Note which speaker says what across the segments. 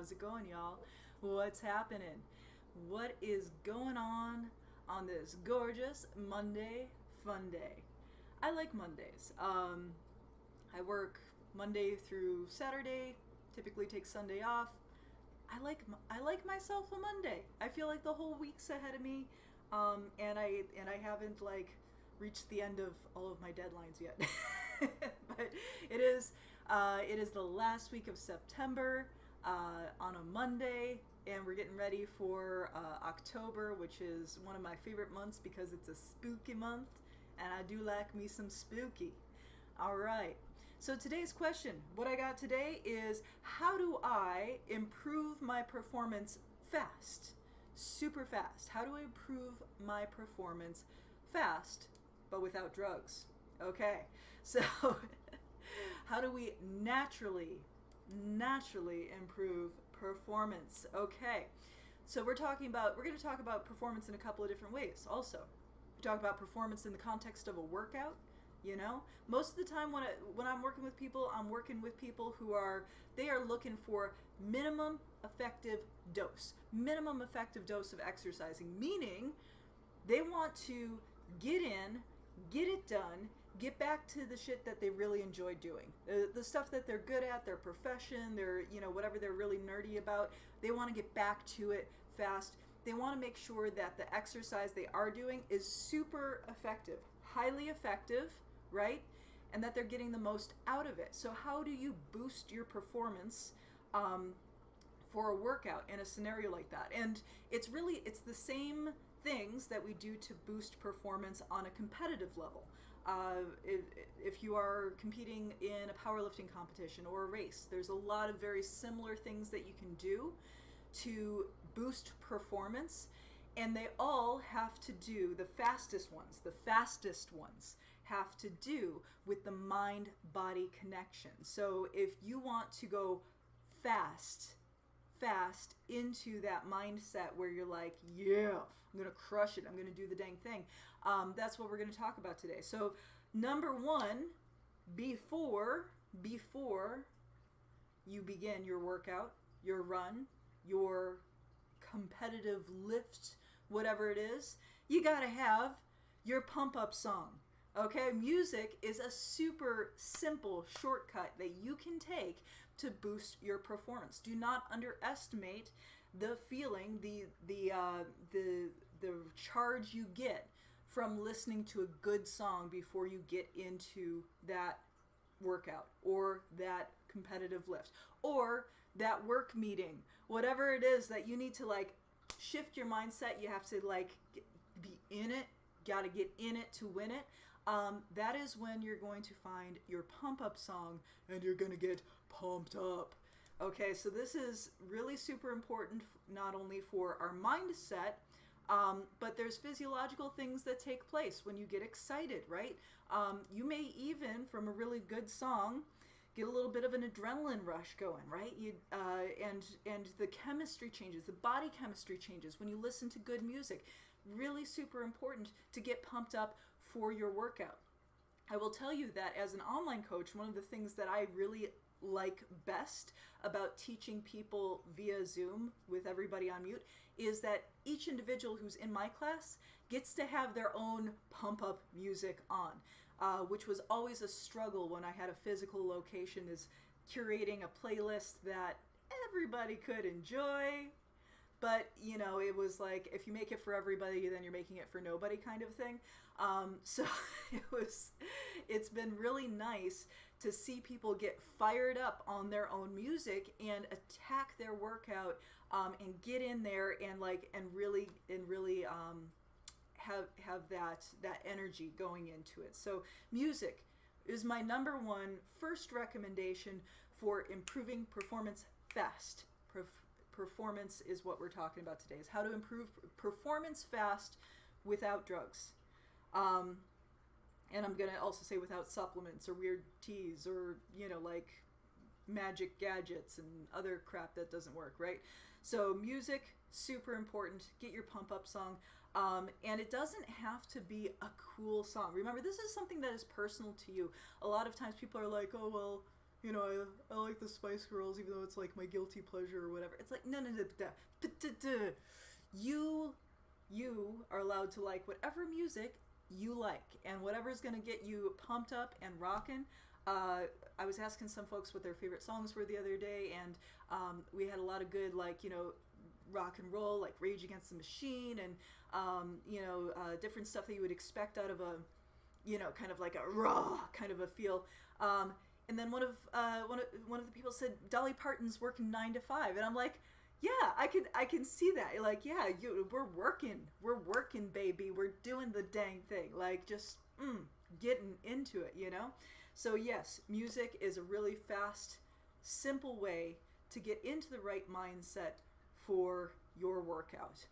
Speaker 1: How's it going, y'all? What's happening? What is going on this gorgeous Monday fun day? I like Mondays. I work Monday through Saturday. Typically take Sunday off. I like myself a Monday. I feel like the whole week's ahead of me, and I haven't like reached the end of all of my deadlines yet. But it is the last week of September on a Monday, and we're getting ready for October, which is one of my favorite months because it's a spooky month, and I do like me some spooky. All right. So today's question, what I got today is how do I improve my performance fast? Super fast. How do I improve my performance fast but without drugs? Okay. So how do we naturally improve performance? Okay. So we're going to talk about performance in a couple of different ways also. We talk about performance in the context of a workout. Most of the time when I'm working with people, I'm working with people who are looking for minimum effective dose of exercising, meaning they want to get in, get it done, get back to the shit that they really enjoy doing, the stuff that they're good at, their profession, their whatever they're really nerdy about. They want to get back to it fast. They want to make sure that the exercise they are doing is super effective, highly effective, right? And that they're getting the most out of it. So how do you boost your performance for a workout in a scenario like that? And it's the same things that we do to boost performance on a competitive level. If you are competing in a powerlifting competition or a race, there's a lot of very similar things that you can do to boost performance, and they all have to do, the fastest ones have to do with the mind-body connection. So if you want to go fast into that mindset where you're like, yeah, I'm going to crush it, I'm going to do the dang thing, that's what we're going to talk about today. So number one, before you begin your workout, your run, your competitive lift, whatever it is, you gotta have your pump up song. Okay, music is a super simple shortcut that you can take to boost your performance. Do not underestimate the feeling, the charge you get from listening to a good song before you get into that workout or that competitive lift or that work meeting, whatever it is that you need to like shift your mindset. You have to like be in it, got to get in it to win it. That is when you're going to find your pump up song and you're going to get pumped up. Okay, so this is really super important, not only for our mindset, but there's physiological things that take place when you get excited, right? You may even, from a really good song, get a little bit of an adrenaline rush going, right? And the chemistry changes, the body chemistry changes when you listen to good music. Really super important to get pumped up for your workout. I will tell you that as an online coach, one of the things that I really like best about teaching people via Zoom with everybody on mute is that each individual who's in my class gets to have their own pump up music on, which was always a struggle when I had a physical location, is curating a playlist that everybody could enjoy. But, it was like, if you make it for everybody, then you're making it for nobody kind of thing. So it's been really nice to see people get fired up on their own music and attack their workout, and get in there and really have that energy going into it. So music is my number one first recommendation for improving performance fast. Performance is what we're talking about today, is how to improve performance fast without drugs. And I'm going to also say without supplements or weird teas or, like magic gadgets and other crap that doesn't work, right? So music, super important. Get your pump up song. And it doesn't have to be a cool song. Remember, this is something that is personal to you. A lot of times people are like, oh, well, you know, I like the Spice Girls, even though it's like my guilty pleasure or whatever. It's like, no. You are allowed to like whatever music you like, and whatever's going to get you pumped up and rocking. I was asking some folks what their favorite songs were the other day, and we had a lot of good, like, you know, rock and roll, like Rage Against the Machine, and different stuff that you would expect out of a, you know, kind of like a raw kind of a feel. And then one of the people said Dolly Parton's working 9 to 5, and I'm like, yeah, I can see that. Like, yeah, we're working, baby. We're doing the dang thing. Like, just getting into it, you know. So yes, music is a really fast, simple way to get into the right mindset for your workout.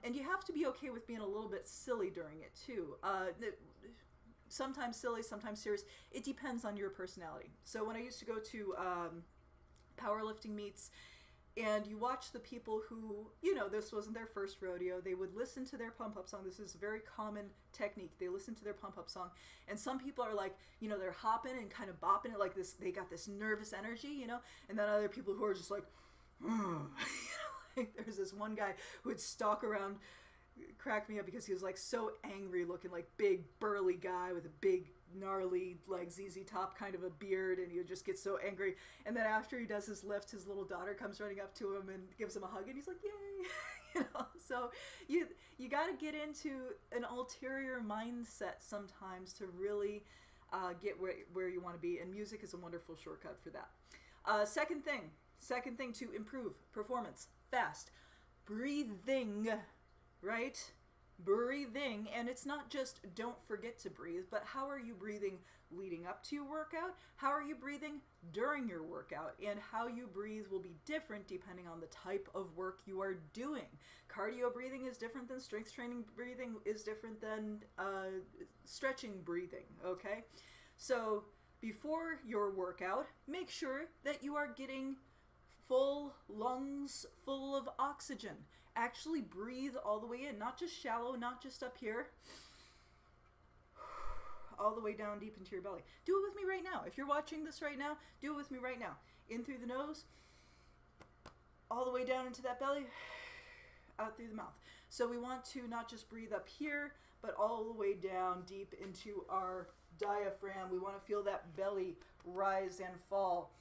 Speaker 1: And you have to be okay with being a little bit silly during it too. Sometimes silly, sometimes serious. It depends on your personality. So when I used to go to powerlifting meets, and you watch the people who, you know, this wasn't their first rodeo, they would listen to their pump-up song. This is a very common technique. They listen to their pump-up song, and some people are like, you know, they're hopping and kind of bopping it like this. They got this nervous energy, you know, and then other people who are just like, you know, like there's this one guy who would stalk around, cracked me up because he was like so angry looking, like big burly guy with a big gnarly like ZZ Top kind of a beard, and he would just get so angry. And then after he does his lift, his little daughter comes running up to him and gives him a hug, and he's like, yay. You know, so you got to get into an ulterior mindset sometimes to really get where you want to be, and music is a wonderful shortcut for that. Second thing to improve performance, fast breathing. Right? Breathing. And it's not just don't forget to breathe, but how are you breathing leading up to your workout? How are you breathing during your workout? And how you breathe will be different depending on the type of work you are doing. Cardio breathing is different than strength training breathing, is different than stretching breathing, okay? So before your workout, make sure that you are getting full lungs full of oxygen. Actually breathe all the way in, not just shallow, not just up here, all the way down deep into your belly. Do it with me right now. If you're watching this right now, do it with me right now. In through the nose, all the way down into that belly, out through the mouth. So we want to not just breathe up here, but all the way down deep into our diaphragm. We want to feel that belly rise and fall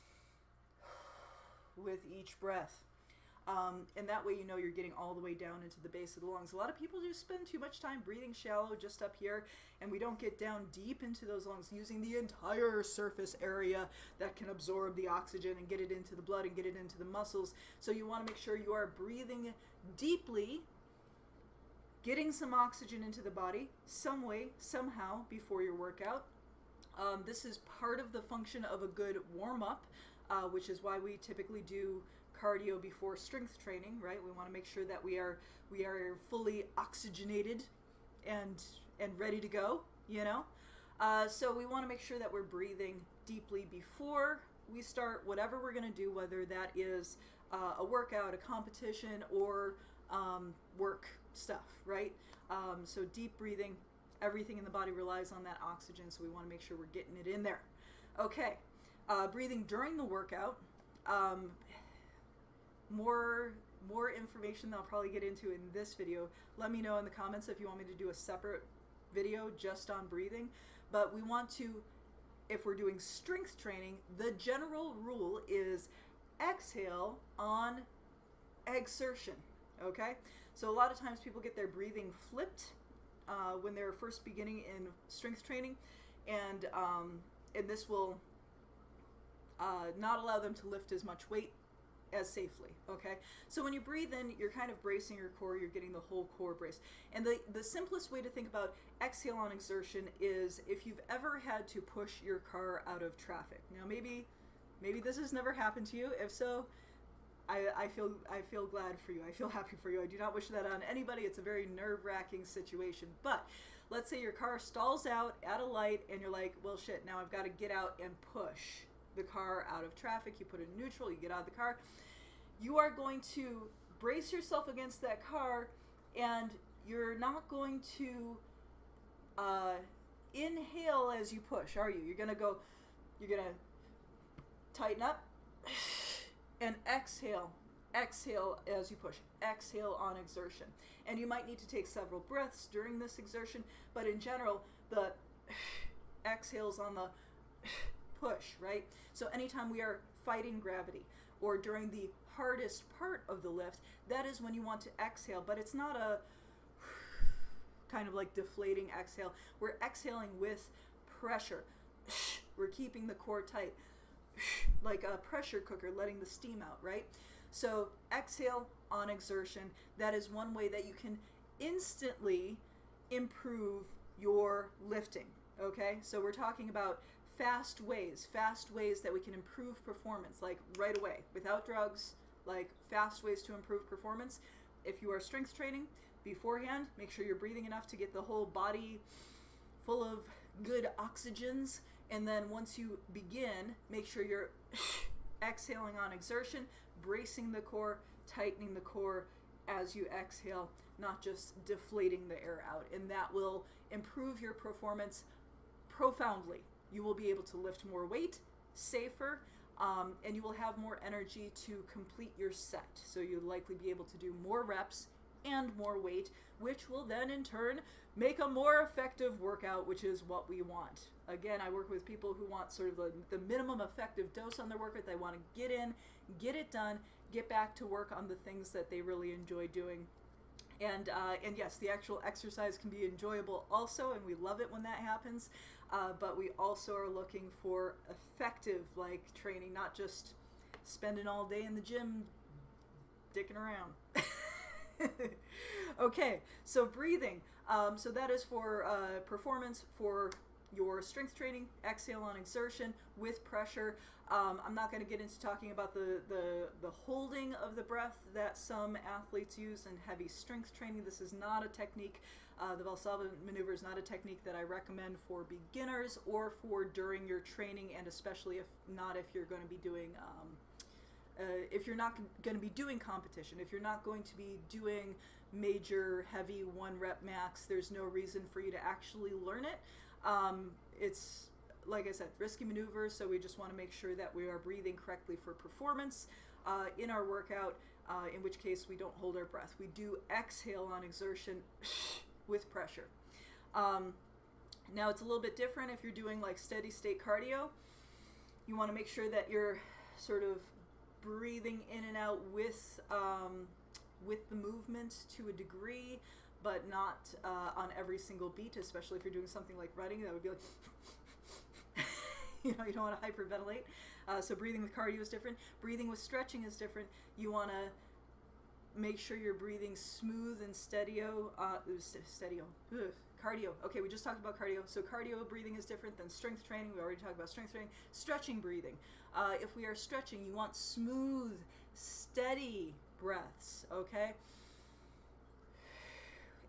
Speaker 1: with each breath. And that way you know you're getting all the way down into the base of the lungs. A lot of people just spend too much time breathing shallow just up here, and we don't get down deep into those lungs using the entire surface area that can absorb the oxygen and get it into the blood and get it into the muscles. So you want to make sure you are breathing deeply, getting some oxygen into the body some way, somehow, before your workout. This is part of the function of a good warm-up, which is why we typically do cardio before strength training, right? We want to make sure that we are fully oxygenated and ready to go, you know? So we want to make sure that we're breathing deeply before we start whatever we're going to do, whether that is a workout, a competition, or work stuff, right? So deep breathing, everything in the body relies on that oxygen, so we want to make sure we're getting it in there. Okay, breathing during the workout. More information that I'll probably get into in this video. Let me know in the comments if you want me to do a separate video just on breathing. But we want to, if we're doing strength training, the general rule is exhale on exertion, okay? So a lot of times people get their breathing flipped when they're first beginning in strength training, and this will not allow them to lift as much weight as safely, okay? So when you breathe in, you're kind of bracing your core, you're getting the whole core brace. And the simplest way to think about exhale on exertion is if you've ever had to push your car out of traffic. Now maybe this has never happened to you. If so, I feel glad for you. I feel happy for you. I do not wish that on anybody. It's a very nerve-wracking situation. But let's say your car stalls out at a light and you're like, well shit, now I've got to get out and push the car out of traffic. You put it in neutral, you get out of the car. You are going to brace yourself against that car, and you're not going to inhale as you push, are you? You're gonna tighten up, and exhale. Exhale as you push. Exhale on exertion. And you might need to take several breaths during this exertion, but in general, the exhales on the push, right? So anytime we are fighting gravity or during the hardest part of the lift, that is when you want to exhale, but it's not a kind of like deflating exhale. We're exhaling with pressure. We're keeping the core tight, like a pressure cooker, letting the steam out, right? So exhale on exertion. That is one way that you can instantly improve your lifting, okay? So we're talking about fast ways that we can improve performance, like right away, without drugs, like fast ways to improve performance. If you are strength training beforehand, make sure you're breathing enough to get the whole body full of good oxygens. And then once you begin, make sure you're exhaling on exertion, bracing the core, tightening the core as you exhale, not just deflating the air out. And that will improve your performance profoundly. You will be able to lift more weight, safer, and you will have more energy to complete your set. So you'll likely be able to do more reps and more weight, which will then in turn make a more effective workout, which is what we want. Again, I work with people who want sort of the minimum effective dose on their workout. They want to get in, get it done, get back to work on the things that they really enjoy doing. And yes, the actual exercise can be enjoyable also, and we love it when that happens. But we also are looking for effective training, not just spending all day in the gym dicking around. Okay, so breathing. So that is for performance, for your strength training. Exhale on exertion with pressure. I'm not going to get into talking about the holding of the breath that some athletes use in heavy strength training. This is not a technique. The Valsalva maneuver is not a technique that I recommend for beginners or for during your training, and especially if you're going to be doing if you're not going to be doing competition, if you're not going to be doing major heavy 1 rep max, there's no reason for you to actually learn it. It's, like I said, risky maneuver, so we just want to make sure that we are breathing correctly for performance in our workout, in which case we don't hold our breath. We do exhale on exertion with pressure. Now it's a little bit different if you're doing like steady state cardio. You want to make sure that you're sort of breathing in and out with the movement to a degree, but not on every single beat, especially if you're doing something like running. That would be like, you don't want to hyperventilate. So breathing with cardio is different. Breathing with stretching is different. You want to make sure you're breathing smooth and cardio. Okay, we just talked about cardio. So cardio breathing is different than strength training. We already talked about strength training. Stretching breathing. If we are stretching, you want smooth, steady breaths, okay?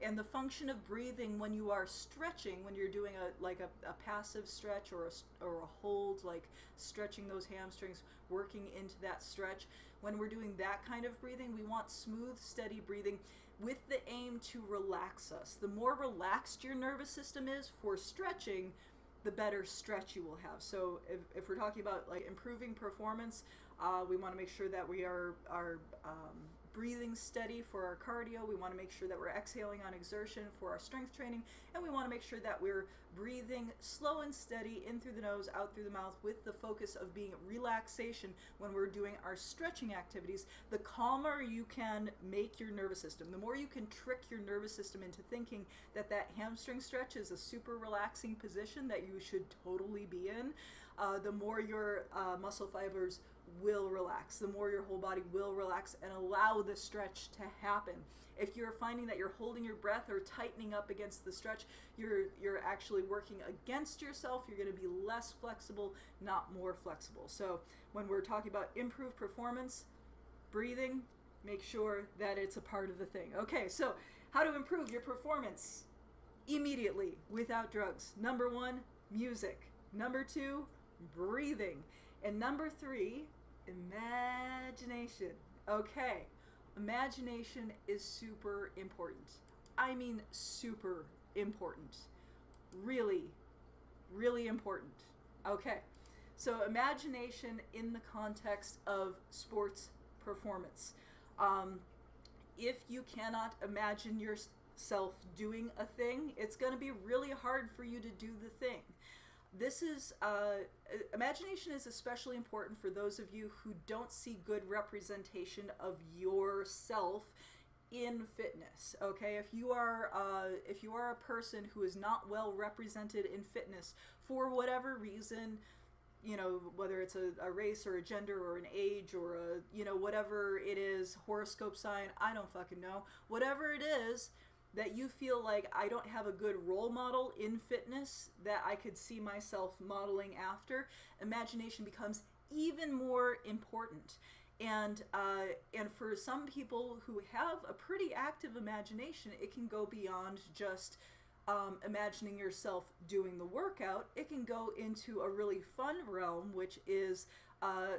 Speaker 1: And the function of breathing when you are stretching, when you're doing a passive stretch or a hold, like stretching those hamstrings, working into that stretch, when we're doing that kind of breathing, we want smooth, steady breathing with the aim to relax us. The more relaxed your nervous system is for stretching, the better stretch you will have. So if we're talking about like improving performance, we want to make sure that we are breathing steady for our cardio. We want to make sure that we're exhaling on exertion for our strength training, and we want to make sure that we're breathing slow and steady in through the nose, out through the mouth, with the focus of being relaxation when we're doing our stretching activities. The calmer you can make your nervous system, the more you can trick your nervous system into thinking that hamstring stretch is a super relaxing position that you should totally be in, the more your muscle fibers will relax, the more your whole body will relax and allow the stretch to happen. If you're finding that you're holding your breath or tightening up against the stretch, you're actually working against yourself. You're going to be less flexible, not more flexible. So when we're talking about improved performance, breathing, make sure that it's a part of the thing. Okay, so how to improve your performance immediately without drugs. Number 1, music. Number 2, breathing. And number 3, imagination. Okay, imagination is super important. I mean super important. Really, really important. Okay, So imagination in the context of sports performance. If you cannot imagine yourself doing a thing, it's going to be really hard for you to do the thing. This is imagination is especially important for those of you who don't see good representation of yourself in fitness. Okay, if you are a person who is not well represented in fitness for whatever reason, you know, whether it's a race or a gender or an age or a, you know, whatever it is, horoscope sign, I don't fucking know, whatever it is, that you feel like I don't have a good role model in fitness that I could see myself modeling after, imagination becomes even more important. And for some people who have a pretty active imagination, it can go beyond just imagining yourself doing the workout. It can go into a really fun realm, which is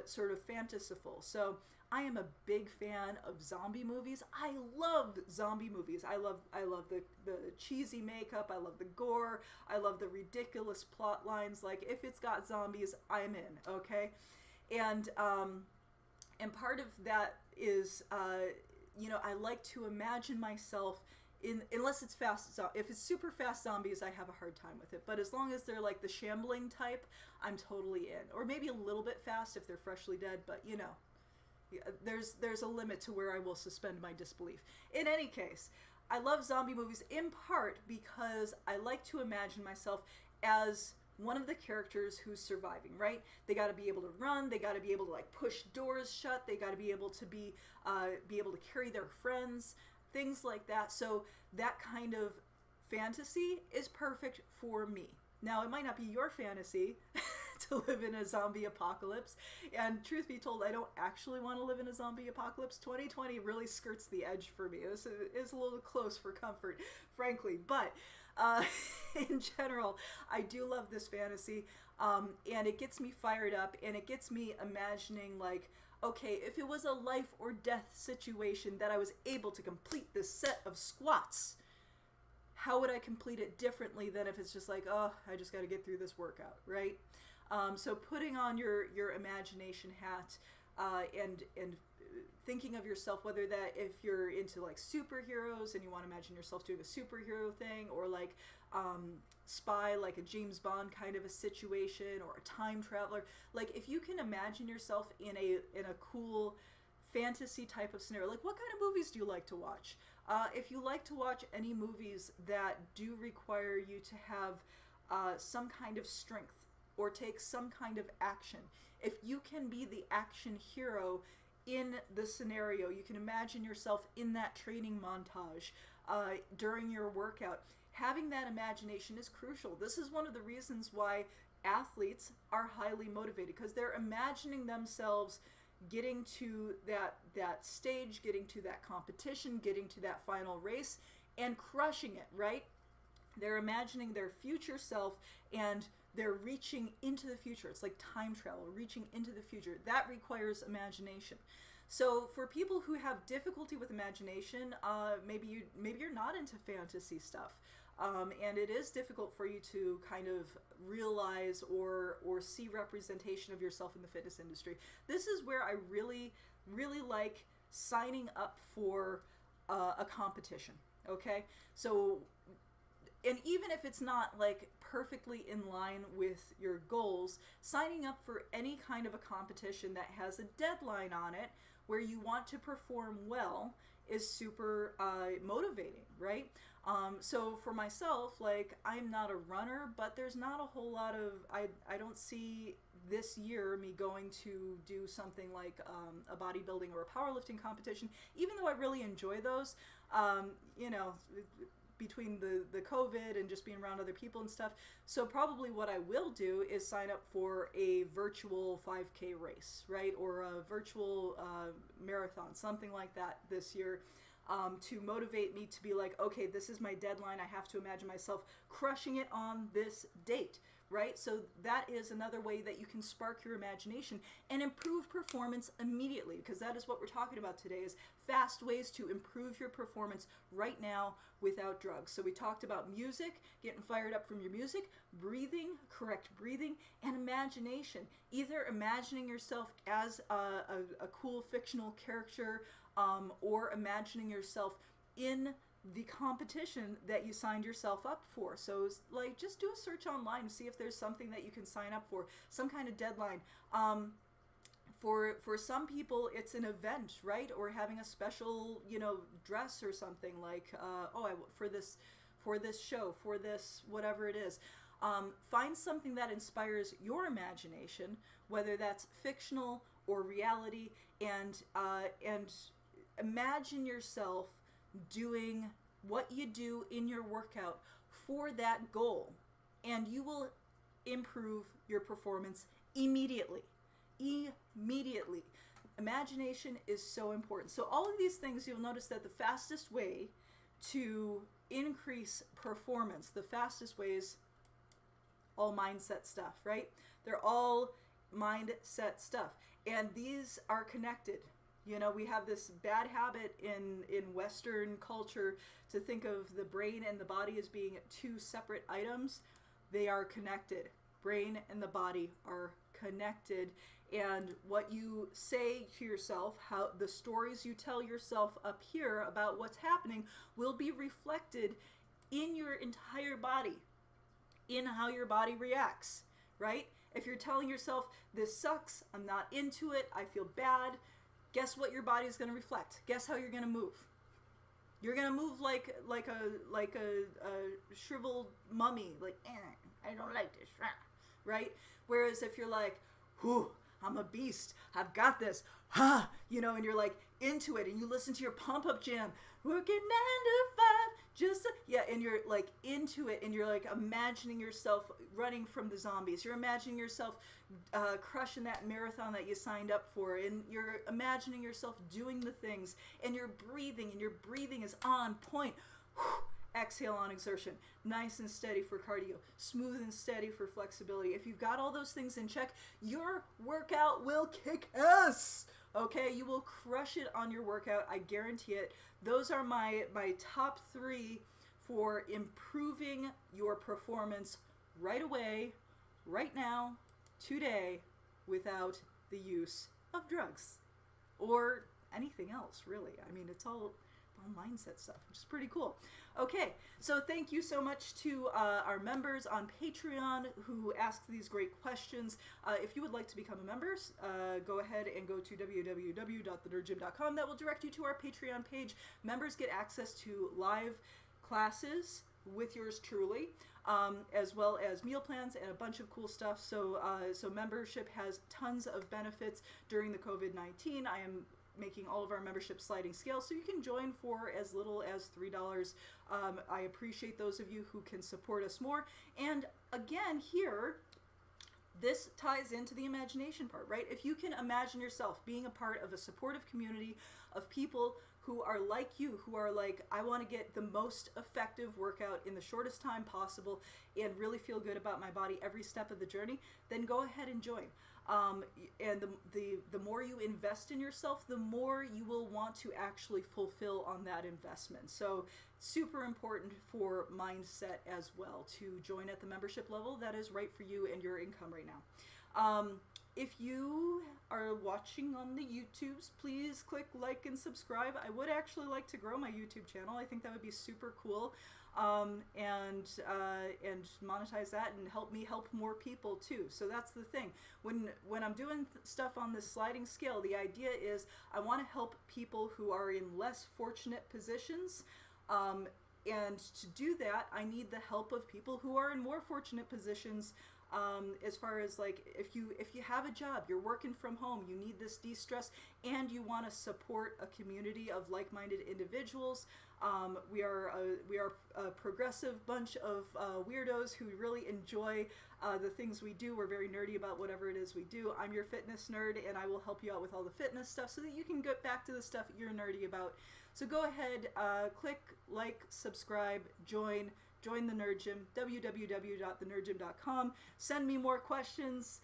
Speaker 1: sort of fantastical. So I am a big fan of zombie movies. I love zombie movies. I love the cheesy makeup. I love the gore. I love the ridiculous plot lines. Like, if it's got zombies, I'm in, okay? And part of that is, you know, I like to imagine myself unless it's fast. If it's super fast zombies, I have a hard time with it. But as long as they're like the shambling type, I'm totally in. Or maybe a little bit fast if they're freshly dead, but you know. There's a limit to where I will suspend my disbelief. In any case, I love zombie movies in part because I like to imagine myself as one of the characters who's surviving, right? They got to be able to run, they got to be able to like push doors shut, they got to be able to be able to carry their friends, things like that. So that kind of fantasy is perfect for me. Now, it might not be your fantasy to live in a zombie apocalypse, and truth be told, I don't actually want to live in a zombie apocalypse. 2020 really skirts the edge for me. This is a little close for comfort, frankly, but in general, I do love this fantasy, and it gets me fired up, and it gets me imagining, like, okay, if it was a life or death situation that I was able to complete this set of squats, how would I complete it differently than if it's just like, oh, I just got to get through this workout, right? So putting on your imagination hat and thinking of yourself, whether that if you're into like superheroes and you want to imagine yourself doing a superhero thing, or like spy, like a James Bond kind of a situation, or a time traveler, like if you can imagine yourself in a cool fantasy type of scenario, like what kind of movies do you like to watch? If you like to watch any movies that do require you to have some kind of strength or take some kind of action, if you can be the action hero in the scenario, you can imagine yourself in that training montage during your workout, having that imagination is crucial. This is one of the reasons why athletes are highly motivated, because they're imagining themselves getting to that stage, getting to that competition, getting to that final race, and crushing it, right? They're imagining their future self, and they're reaching into the future. It's like time travel, reaching into the future. That requires imagination. So for people who have difficulty with imagination, maybe you're not into fantasy stuff, and it is difficult for you to kind of realize or see representation of yourself in the fitness industry. This is where I really, really like signing up for a competition, okay? So, and even if it's not like perfectly in line with your goals, signing up for any kind of a competition that has a deadline on it where you want to perform well is super motivating, right? So for myself, like, I'm not a runner, but there's not a whole lot of, I don't see this year me going to do something like a bodybuilding or a powerlifting competition, even though I really enjoy those, you know, between the COVID and just being around other people and stuff. So probably what I will do is sign up for a virtual 5K race, right? Or a virtual marathon, something like that this year, to motivate me to be like, okay, this is my deadline. I have to imagine myself crushing it on this date. right? So that is another way that you can spark your imagination and improve performance immediately, because that is what we're talking about today, is fast ways to improve your performance right now without drugs. So we talked about music, getting fired up from your music, breathing, correct breathing, and imagination. Either imagining yourself as a cool fictional character, or imagining yourself in the competition that you signed yourself up for. So like, just do a search online and see if there's something that you can sign up for, some kind of deadline. For some people, it's an event, right? Or having a special, dress or something, like, for this show, for this, whatever it is. Find something that inspires your imagination, whether that's fictional or reality, and imagine yourself doing what you do in your workout for that goal, and you will improve your performance immediately. Imagination is so important. So all of these things, you'll notice that the fastest way to increase performance, the fastest ways, all mindset stuff, right? They're all mindset stuff, and these are connected. We have this bad habit in Western culture to think of the brain and the body as being two separate items. They are connected. Brain and the body are connected. And what you say to yourself, how the stories you tell yourself up here about what's happening, will be reflected in your entire body, in how your body reacts, right? If you're telling yourself, this sucks, I'm not into it, I feel bad, guess what your body is going to reflect? Guess how you're going to move? You're going to move like a shriveled mummy, like, I don't like this, right? Whereas if you're like, whew, I'm a beast, I've got this, and you're like into it, and you listen to your pump-up jam, working 9 to 5, and you're like into it, and you're like imagining yourself running from the zombies. You're imagining yourself crushing that marathon that you signed up for, and you're imagining yourself doing the things, and your breathing is on point. Exhale on exertion, nice and steady for cardio, smooth and steady for flexibility. If you've got all those things in check, your workout will kick ass. Okay, you will crush it on your workout, I guarantee it. Those are my top 3 for improving your performance right away, right now, today, without the use of drugs or anything else, really. I mean, it's all mindset stuff, which is pretty cool. Okay, so thank you so much to our members on Patreon who asked these great questions. If you would like to become a member, go ahead and go to www.thenerdgym.com. That will direct you to our Patreon page. Members get access to live classes with yours truly, as well as meal plans and a bunch of cool stuff. So membership has tons of benefits during the COVID-19. I am making all of our membership sliding scale, so you can join for as little as $3. I appreciate those of you who can support us more. And again, here, this ties into the imagination part, right? If you can imagine yourself being a part of a supportive community of people who are like you, who are like, I want to get the most effective workout in the shortest time possible and really feel good about my body every step of the journey, then go ahead and join. And the more you invest in yourself, the more you will want to actually fulfill on that investment. So super important for mindset as well to join at the membership level that is right for you and your income right now. If you are watching on the YouTubes, please click like and subscribe. I would actually like to grow my YouTube channel. I think that would be super cool. And monetize that and help me help more people too. So that's the thing. When I'm doing stuff on this sliding scale, the idea is I want to help people who are in less fortunate positions. And to do that, I need the help of people who are in more fortunate positions. As far as like, if you have a job, you're working from home, you need this de-stress, and you want to support a community of like-minded individuals. We are a progressive bunch of weirdos who really enjoy the things we do. We're very nerdy about whatever it is we do. I'm your fitness nerd, and I will help you out with all the fitness stuff so that you can get back to the stuff you're nerdy about. So go ahead, click like, subscribe, join, join the Nerd Gym, www.thenerdgym.com. Send me more questions,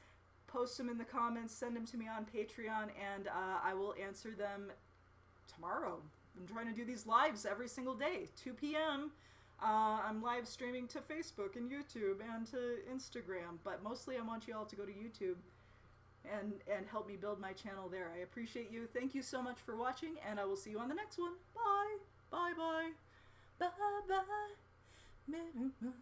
Speaker 1: post them in the comments, send them to me on Patreon, and I will answer them tomorrow. I'm trying to do these lives every single day, 2 p.m. I'm live streaming to Facebook and YouTube and to Instagram, but mostly I want you all to go to YouTube and help me build my channel there. I appreciate you. Thank you so much for watching, and I will see you on the next one. Bye. Bye bye. Bye bye.